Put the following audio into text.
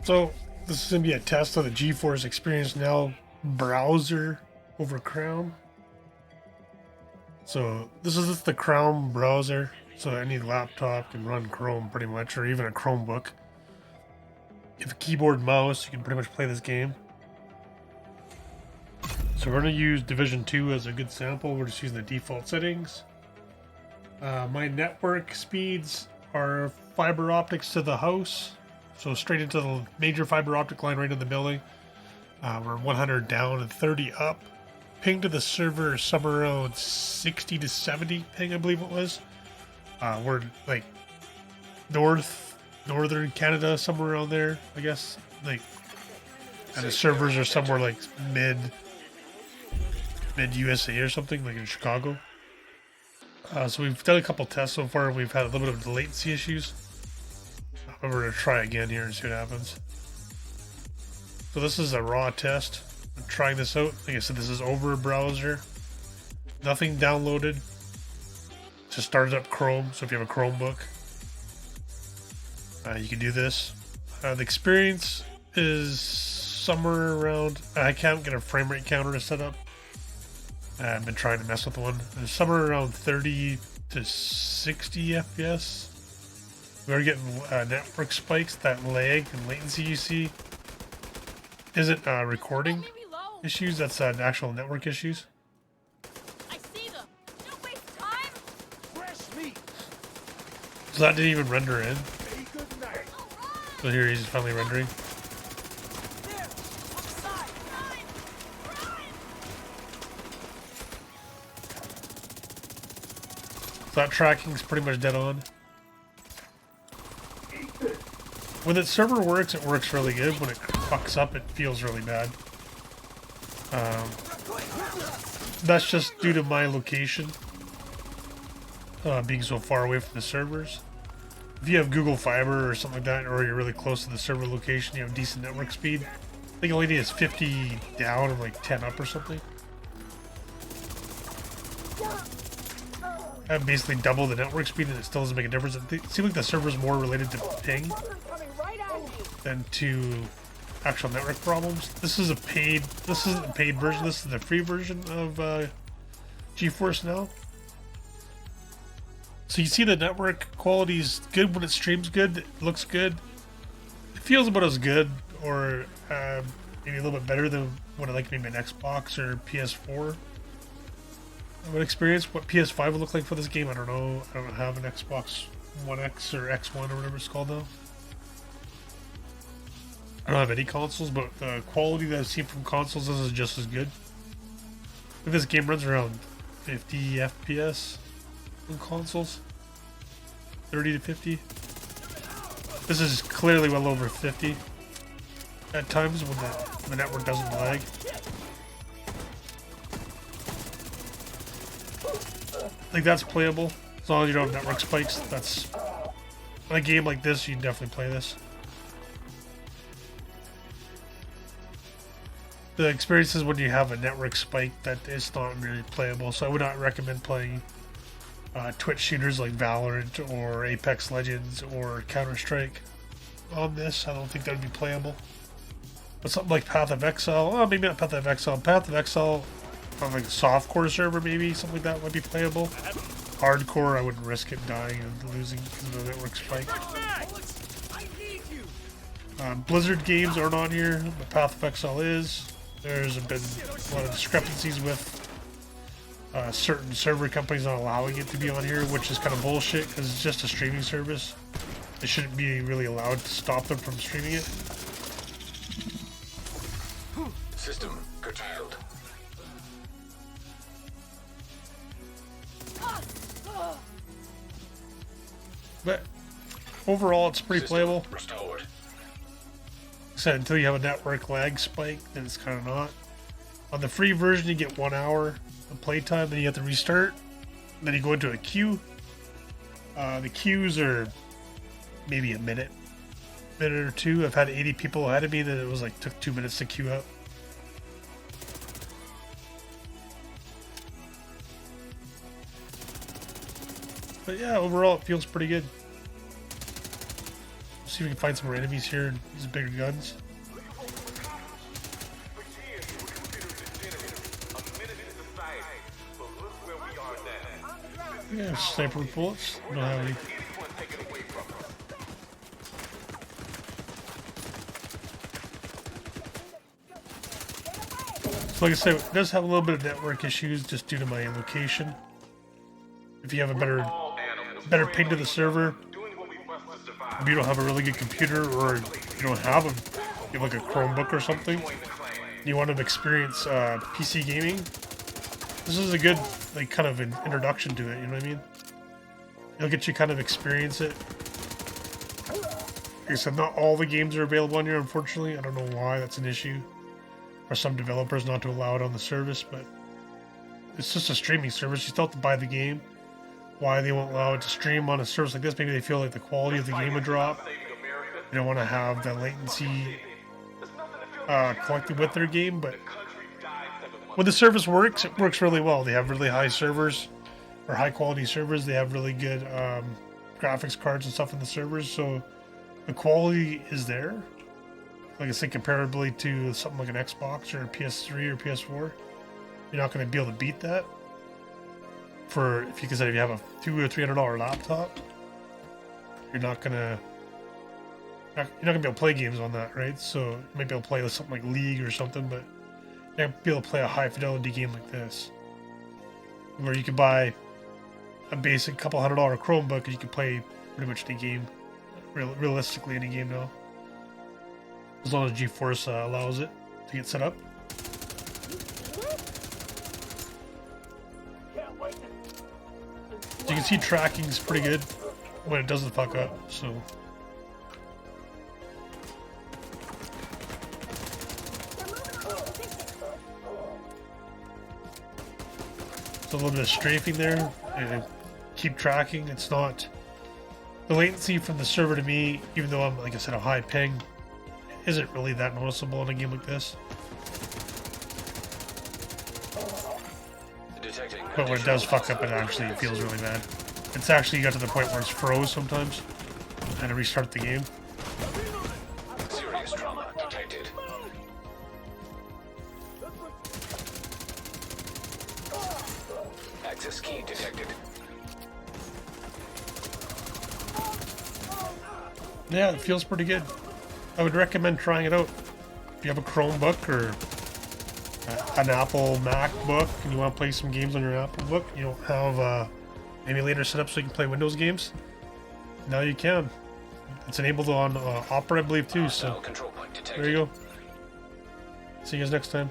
So this is gonna be a test of the GeForce Experience Now browser over Chrome. So this is just the Chrome browser. So any laptop can run Chrome pretty much, or even a Chromebook. If you have a keyboard mouse, you can pretty much play this game. So we're gonna use Division 2 as a good sample. We're just using the default settings. My network speeds are fiber optics to the house. So straight into the major fiber optic line right in the building. We're 100 down and 30 up. Ping to the server is somewhere around 60 to 70 ping, I believe it was. We're like northern Canada, somewhere around there, I guess. Like, and the servers are somewhere like mid USA or something, like in Chicago. So we've done a couple tests so far. We've had a little bit of latency issues. We're going to try again here and see what happens. So this is a raw test. I'm trying this out. Like I said, this is over a browser. Nothing downloaded. Just started up Chrome. So if you have a Chromebook, you can do this. The experience is somewhere around... I can't get a frame rate counter to set up. I've been trying to mess with one. It's somewhere around 30 to 60 FPS. We're getting network spikes. That lag and latency you see isn't recording issues. That's actual network issues. I see them. Don't waste time. Fresh meat. So that didn't even render in. Hey, good night. So here he's finally rendering. There. On the side. So that tracking's pretty much dead on. When the server works, it works really good. When it fucks up, it feels really bad. That's just due to my location being so far away from the servers. If you have Google Fiber or something like that, or you're really close to the server location, you have decent network speed. I think all you need is 50 down and like 10 up or something. I have basically double the network speed and it still doesn't make a difference. It seems like the server's more related to ping than to actual network problems. This isn't the paid version, this is the free version of GeForce Now. So you see the network quality is good when it streams good, it looks good. It feels about as good or maybe a little bit better than what I like maybe an Xbox or PS4. I would experience what PS5 would look like for this game. I don't know. I don't have an Xbox One X or X1 or whatever it's called now. I don't have any consoles, but the quality that I've seen from consoles is just as good. If this game runs around 50 FPS on consoles, 30 to 50. This is clearly well over 50 at times when the network doesn't lag. I think that's playable as long as you don't have network spikes. That's in a game like this, you can definitely play this. The experience is when you have a network spike that is not really playable, so I would not recommend playing Twitch shooters like Valorant or Apex Legends or Counter-Strike on this. I don't think that would be playable. But something like Path of Exile, oh, maybe not Path of Exile. Path of Exile on like a softcore server, maybe something like that would be playable. Hardcore, I wouldn't risk it dying and losing because of the network spike. Blizzard games aren't on here, but Path of Exile is. There's been a lot of discrepancies with certain server companies not allowing it to be on here, which is kind of bullshit because it's just a streaming service. They shouldn't be really allowed to stop them from streaming it. System curtailed. But overall, it's pretty playable. Restored. Said until you have a network lag spike, then it's kind of not. On the free version, you get 1 hour of playtime, then you have to restart. Then you go into a queue. The queues are maybe a minute or two. I've had 80 people ahead of me that it was like took 2 minutes to queue up. But yeah, overall it feels pretty good. See if we can find some more enemies here and use bigger guns. Yeah, sniper bullets. Don't have any. So like I said, it does have a little bit of network issues just due to my location. If you have a better ping to the server, if you don't have a really good computer or you don't have you have like a Chromebook or something, you want to experience PC gaming, this is a good like kind of an introduction to it, you know what I mean? It'll get you kind of experience it. Like I said, not all the games are available on here, unfortunately. I don't know why that's an issue. Or some developers not to allow it on the service, but it's just a streaming service. You still have to buy the game. Why they won't allow it to stream on a service like this? Maybe they feel like the quality of the game would drop. They don't want to have the latency collected with their game, but when the service works, it works really well. They have really high servers, or high quality servers. They have really good graphics cards and stuff in the servers, so the quality is there. Like I said, comparably to something like an Xbox or a PS3 or PS4, you're not going to be able to beat that. For if you consider if you have a $200 or $300 laptop, you're not gonna be able to play games on that, right? So you might be able to play something like League or something, but you're not be able to play a high fidelity game like this, where you could buy a basic couple $100 Chromebook and you can play pretty much any game, realistically any game now, as long as GeForce allows it to get set up. You can see tracking is pretty good when it doesn't fuck up, so. It's a little bit of strafing there, and keep tracking. It's not, the latency from the server to me, even though I'm, like I said, a high ping, isn't really that noticeable in a game like this. But when it does fuck up, it actually feels really bad. It's actually got to the point where it's froze sometimes. I had to restart the game. Serious trauma detected. Access key detected. Yeah, it feels pretty good. I would recommend trying it out. If you have a Chromebook or an Apple MacBook and you want to play some games on your Apple book, you don't have an emulator set up so you can play Windows games, now you can. It's enabled on Opera, I believe, too, so there you go. See you guys next time.